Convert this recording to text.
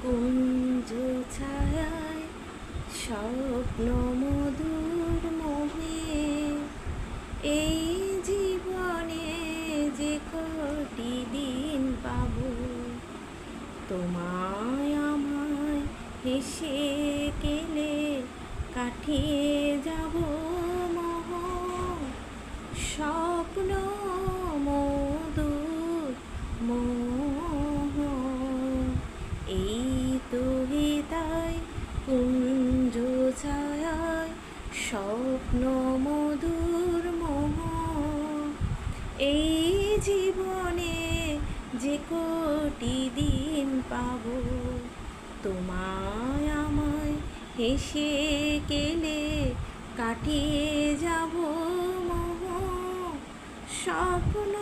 কুঞ্জ ছায়ায় স্বপ্ন মধুর মোহে, এই জীবনে যে কটি দিন পাবো, তোমায় আমায় হেসে কেলে কাটিয়ে যাব মোহ। স্বপ্ন মধুর মোহ, এই তো তাই কুঞ্জ ছায়ায় স্বপ্ন মধুর মোহ। এই জীবনে যে কোটি দিন পাবো, তোমায় আমায় হেসে কেলে কাটিয়ে যাব মোহ। স্বপ্ন